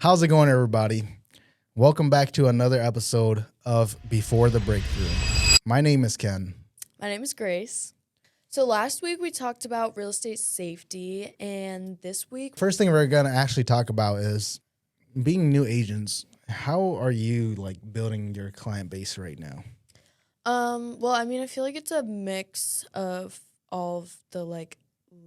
How's it going, everybody? Welcome back to another episode of Before the Breakthrough. My name is Ken. My name is Grace. So last week we talked about real estate safety, and this week, First thing we're going to actually talk about is being new agents. How are you building your client base right now? I feel like it's a mix of all of the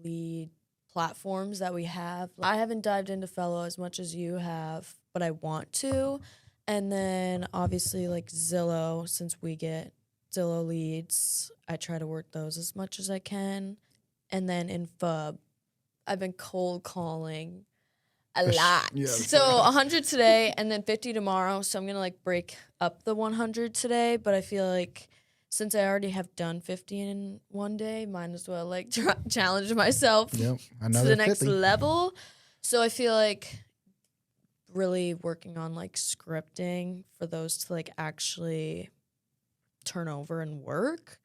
lead platforms that we have. I haven't dived into Fellow as much as you have, but I want to. And then obviously Zillow, since we get Zillow leads, I try to work those as much as I can. And then in FUB, I've been cold calling a lot. Yeah, so 100 today and then 50 tomorrow. So I'm going to break up the 100 today, but I feel like since I already have done 50 in one day, might as well challenge myself to the next 50. level. So I feel like really working on scripting for those to actually turn over and work.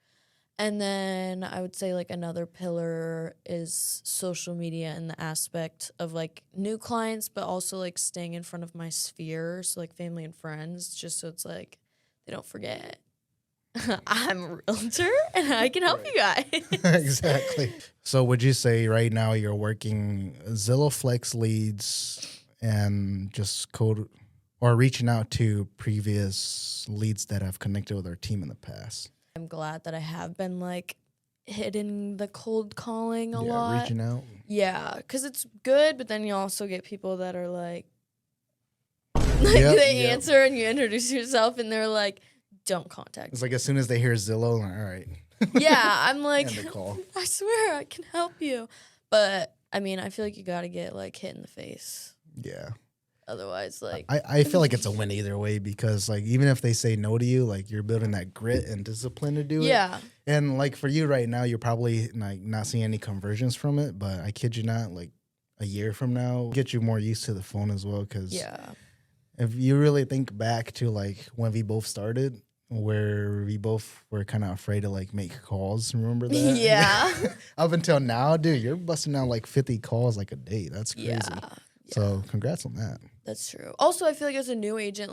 And then I would say another pillar is social media and the aspect of new clients, but also staying in front of my sphere, so family and friends, just so it's they don't forget I'm a realtor and I can help you guys. Exactly. So would you say right now you're working Zillow Flex leads and just code or reaching out to previous leads that have connected with our team in the past? I'm glad that I have been hitting the cold calling a lot. Reaching out. Yeah, because it's good, but then you also get people that are they answer and you introduce yourself and they're don't contact It's me. as soon as they hear Zillow, all right. Yeah, I'm End the call. I swear I can help you. But I feel like you got to get hit in the face. Yeah. Otherwise, I feel like it's a win either way because even if they say no to you, you're building that grit and discipline to do it. Yeah. And for you right now, you're probably not seeing any conversions from it, but I kid you not, a year from now, get you more used to the phone as well. Because if you really think back to when we both started, where we both were kind of afraid to make calls. Remember that? Yeah. Up until now, dude, you're busting out 50 calls a day. That's crazy. Yeah. So congrats on that. That's true. Also, I feel like as a new agent,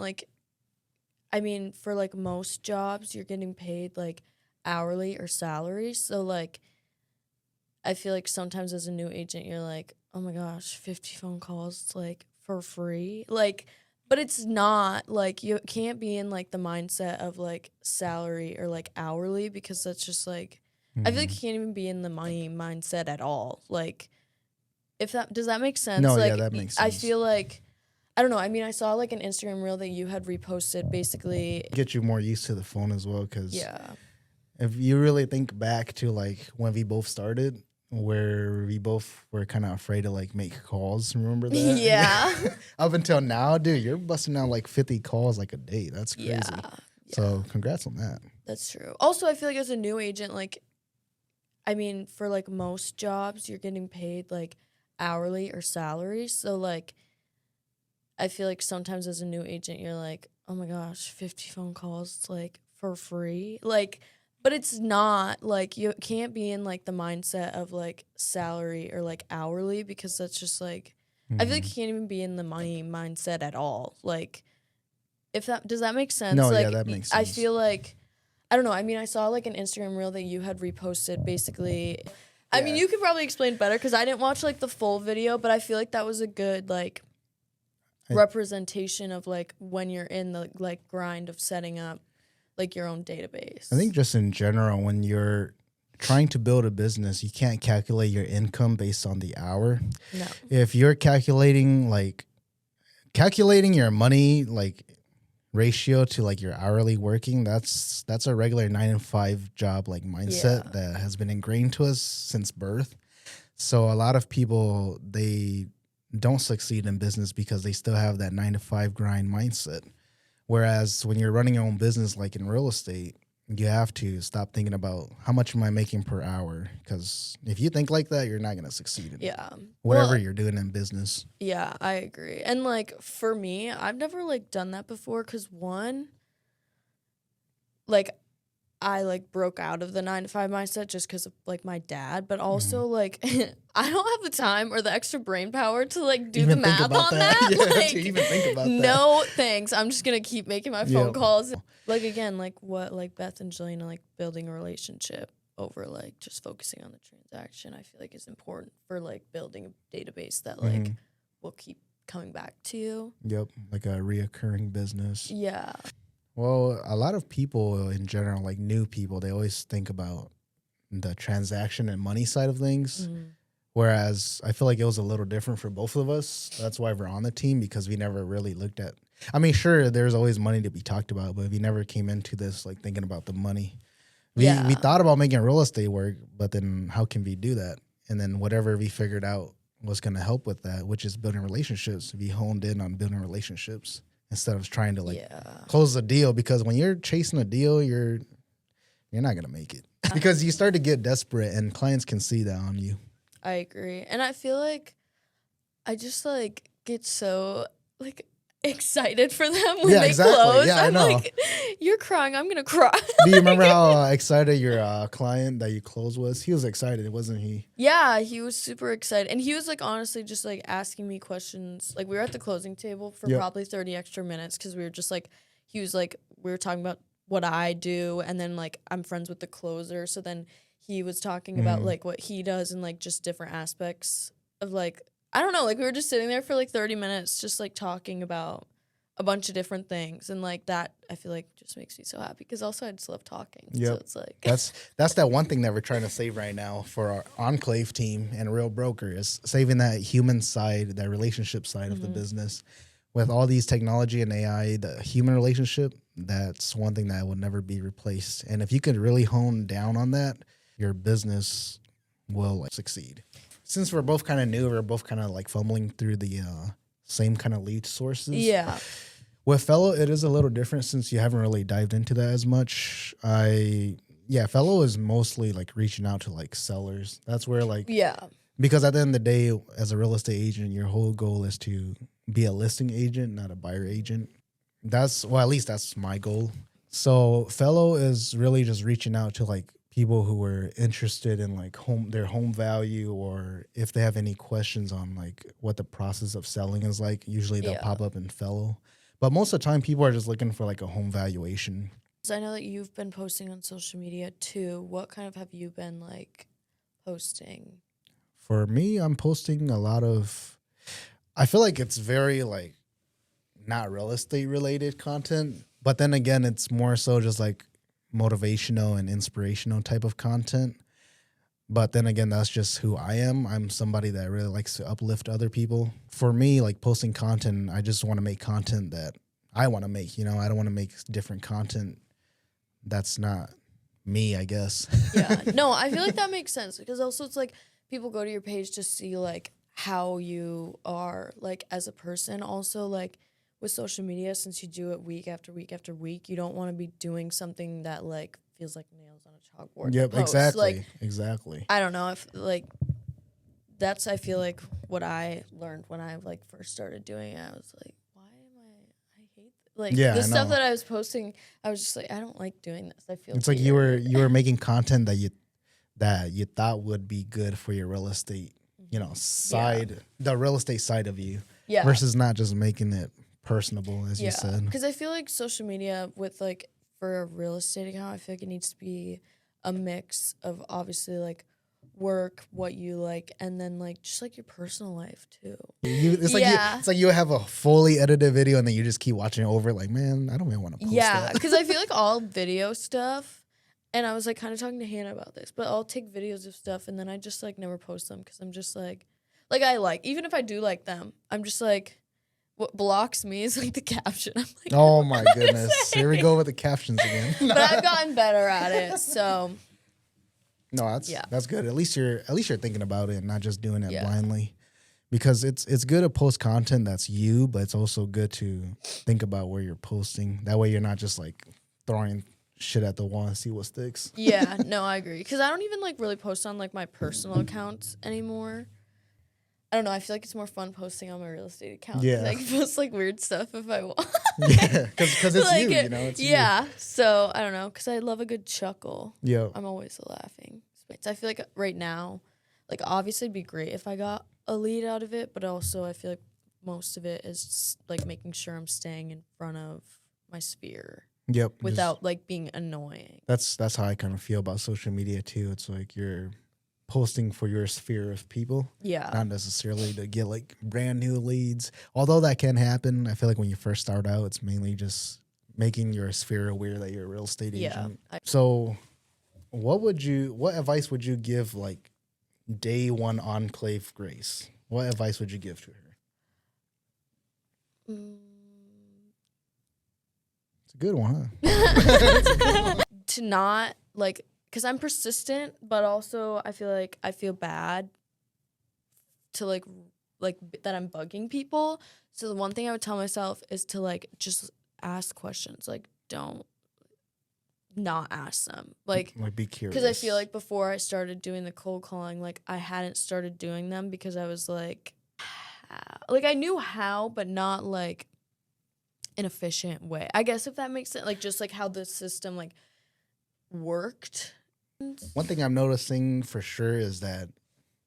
for most jobs, you're getting paid hourly or salary. So I feel like sometimes as a new agent, you're oh my gosh, 50 phone calls, for free. But it's not you can't be in the mindset of salary or hourly, because that's just I feel like you can't even be in the money mindset at all. If that does that make sense? No, yeah, that makes sense. I feel I don't know. I saw an Instagram reel that you had reposted, basically. Get you more used to the phone as well, because if you really think back to when we both started, where we both were kind of afraid to make calls. Remember that? Yeah. Up until now, dude, you're busting out 50 calls a day. That's crazy. Yeah. So congrats on that. That's true. Also, I feel like as a new agent, for most jobs, you're getting paid hourly or salary. So I feel like sometimes as a new agent, you're oh my gosh, 50 phone calls for free. But it's not you can't be in the mindset of salary or hourly, because that's just I feel like you can't even be in the money mindset at all. If that does that make sense? No, yeah, that makes sense. I feel I don't know. I saw an Instagram reel that you had reposted, basically. Yeah. You could probably explain better because I didn't watch the full video, but I feel like that was a good representation of when you're in the grind of setting up your own database. I think just in general, when you're trying to build a business, you can't calculate your income based on the hour. No. If you're calculating your money ratio to your hourly working, that's a regular 9-to-5 job mindset that has been ingrained to us since birth. So a lot of people, they don't succeed in business because they still have that 9-to-5 grind mindset. Whereas when you're running your own business, in real estate, you have to stop thinking about how much am I making per hour? Because if you think like that, you're not going to succeed in whatever you're doing in business. Yeah, I agree. And for me, I've never done that before because one, I like broke out of the 9 to 5 mindset just because of like my dad, but also Mm-hmm. like I don't have the time or the extra brain power to like do the Even think math about on that. that. Yeah, Like, to even think about that. no thanks. I'm just gonna keep making my phone Yep. calls. Like again, like what like Beth and Jillian are like building a relationship over like just focusing on the transaction. I feel like is important for like building a database that like Mhm. will keep coming back to you. Yep, like a reoccurring business. Yeah. Well, a lot of people in general, like new people, they always think about the transaction and money side of things. Mhm. Whereas I feel like it was a little different for both of us. That's why we're on the team, because we never really looked at. I mean, sure, there's always money to be talked about, but we never came into this like thinking about the money. We Yeah. thought about making real estate work, but then how can we do that? And then whatever we figured out was going to help with that, which is building relationships. We honed in on building relationships instead of trying to like Yeah. close a deal, because when you're chasing a deal, you're not going to make it because you start to get desperate and clients can see that on you. I agree. And I feel like I just like get so like excited for them when Yeah, they exactly. close. Yeah, I I'm know. like, you're crying, I'm gonna cry. Do you remember how excited your client that you closed was? He was excited, wasn't he? Yeah, he was super excited. And he was like honestly just like asking me questions. Like we were at the closing table for Yep. probably 30 extra minutes because we were just like he was like we were talking about what I do and then like I'm friends with the closer. So then he was talking about like what he does and like just different aspects of like I don't know, like we were just sitting there for like 30 minutes just like talking about a bunch of different things and like that I feel like just makes me so happy because also I just love talking. So Yep. it's like That's that one thing that we're trying to save right now for our Enclave team and Real Broker is saving that human side, that relationship side of the business. With all these technology and AI, the human relationship, that's one thing that will never be replaced. And if you could really hone down on that, your business will like, succeed. Since we're both kind of new, we're both kind of like fumbling through the same kind of lead sources. yeah. With Fellow, it is a little different since you haven't really dived into that as much. Fellow is mostly like reaching out to like sellers. That's where like, Yeah. because at the end of the day, as a real estate agent, your whole goal is to be a listing agent, not a buyer agent. At least that's my goal. So Fellow is really just reaching out to like people who are interested in like their home value, or if they have any questions on like what the process of selling is like. Usually they'll Yeah. pop up in Fellow. But most of the time, people are just looking for like a home valuation. So I know that you've been posting on social media too. What kind of have you been like posting? For me, I'm posting a lot of, I feel like it's very like not real estate related content, but then again, it's more so just like motivational and inspirational type of content. But then again, that's just who I am. I'm somebody that really likes to uplift other people. For me, like posting content, I just want to make content that I want to make. You know, I don't want to make different content that's not me, I guess. Yeah. No, I feel like that makes sense because also it's like people go to your page to see like how you are like as a person. Also like with social media, since you do it week after week after week, you don't want to be doing something that like feels like nails on a chalkboard. Yep, post. exactly. Like Exactly. I don't know if like that's I feel like what I learned when I like first started doing it. I was like, why am I hate like Yeah, the I stuff know. that I was posting. I was just like, I don't like doing this. I feel It's like weird. you were making content that you thought would be good for your real estate, side, the real estate side of you, yeah. versus not just making it personable, as you Yeah, said. because I feel like social media with like for a real estate account, I feel like it needs to be a mix of obviously like work, what you like, and then like just like your personal life too. It's like you have a fully edited video and then you just keep watching it over. Like, man, I don't even want to post Yeah, that. because I feel like all video stuff, and I was like kind of talking to Hannah about this, but I'll take videos of stuff and then I just like never post them because I'm just like I like even if I do like them, I'm just like. What blocks me is like the caption. I'm like, Oh my goodness! Here we go with the captions again. but I've gotten better at it. So No, that's good. At least you're thinking about it and not just doing it blindly. Because it's good to post content that's you, but it's also good to think about where you're posting. That way you're not just like throwing shit at the wall and see what sticks. yeah, no, I agree. Because I don't even like really post on like my personal accounts anymore. I don't know. I feel like it's more fun posting on my real estate account. Yeah. I can post like weird stuff if I want. Yeah, because it's Like, you know. It's yeah. So I don't know, because I love a good chuckle. You. Yeah. I'm always laughing. I feel like right now, like obviously it'd be great if I got a lead out of it, but also I feel like most of it is just, like making sure I'm staying in front of my sphere Yep. without like being annoying. That's how I kind of feel about social media too. It's like you're posting for your sphere of people, Yeah. not necessarily to get like brand new leads. Although that can happen, I feel like when you first start out, it's mainly just making your sphere aware that you're a real estate agent. So, what advice would you give like day one Enclave Grace? What advice would you give to her? It's a good one, huh? To not like, because I'm persistent, but also I feel like I feel bad to like that I'm bugging people. So the one thing I would tell myself is to like just ask questions. Like don't not ask them. Like be curious. because I feel like before I started doing the cold calling, like I hadn't started doing them because I was like I knew how, but not like an efficient way. I guess if that makes sense. Like just like how the system like worked. One thing I'm noticing for sure is that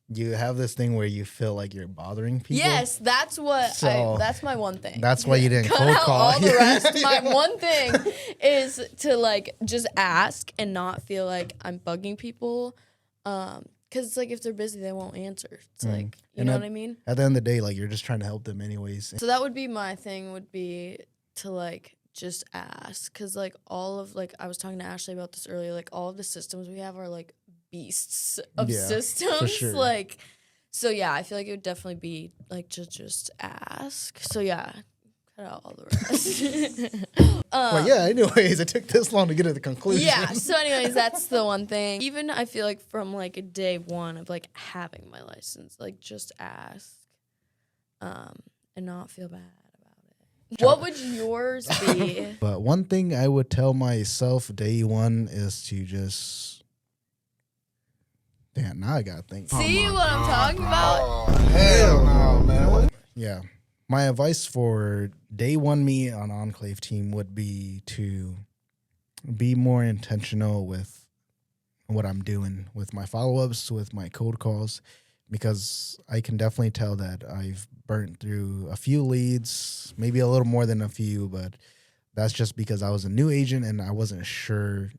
you have this thing where you feel like you're bothering people. Yes, that's what that's my one thing. That's why you didn't Cut cold out call. all the rest. My one thing is to like just ask and not feel like I'm bugging people. Because it's like if they're busy, they won't answer. It's like, you know what I mean? At the end of the day, like you're just trying to help them anyways. So that would be my thing, would be to like just ask. Because like all of like, I was talking to Ashley about this earlier, like all of the systems we have are like beasts of systems. For sure. Like, so yeah, I feel like it would definitely be like just ask. So yeah, cut out all the rest. Well, yeah, anyways, it took this long to get to the conclusion. Yeah, so anyways, that's the one thing. Even I feel like from like day one of like having my license, like just ask and not feel bad about it. What would yours be? But one thing I would tell myself day one is to just... Damn, now I gotta think. See what I'm talking about? Oh, hell no, man. Yeah. My advice for day one me on Enclave team would be to be more intentional with what I'm doing, with my follow-ups, with my cold calls, because I can definitely tell that I've burnt through a few leads, maybe a little more than a few, but that's just because I was a new agent and I wasn't sure,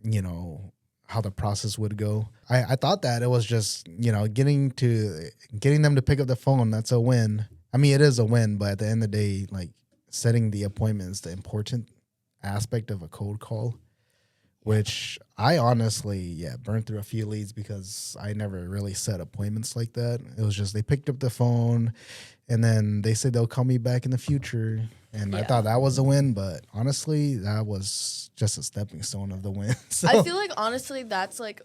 you know, how the process would go. I thought that it was just, you know, getting them to pick up the phone. That's a win. I mean, it is a win, but at the end of the day, like setting the appointment is the important aspect of a cold call, which I honestly, burned through a few leads because I never really set appointments like that. It was just they picked up the phone and then they said they'll call me back in the future. And I thought that was a win, but honestly, that was just a stepping stone of the win. So. I feel like honestly, that's like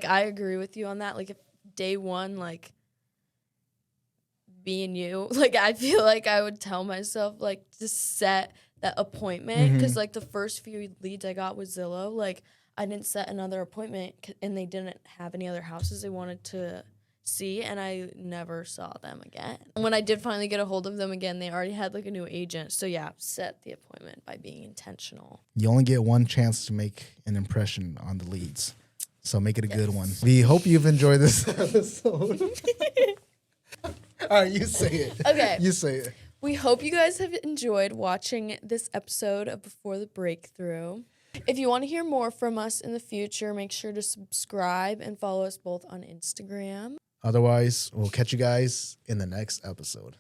I agree with you on that. Like if day one, like being you, like I feel like I would tell myself like to set that appointment, because like the first few leads I got with Zillow, like I didn't set another appointment and they didn't have any other houses they wanted to see, and I never saw them again. When I did finally get a hold of them again, they already had like a new agent. So yeah, set the appointment by being intentional. You only get one chance to make an impression on the leads, so make it a good one. We hope you've enjoyed this episode. All right, you say it. Okay. You say it. We hope you guys have enjoyed watching this episode of Before the Breakthrough. If you want to hear more from us in the future, make sure to subscribe and follow us both on Instagram. Otherwise, we'll catch you guys in the next episode.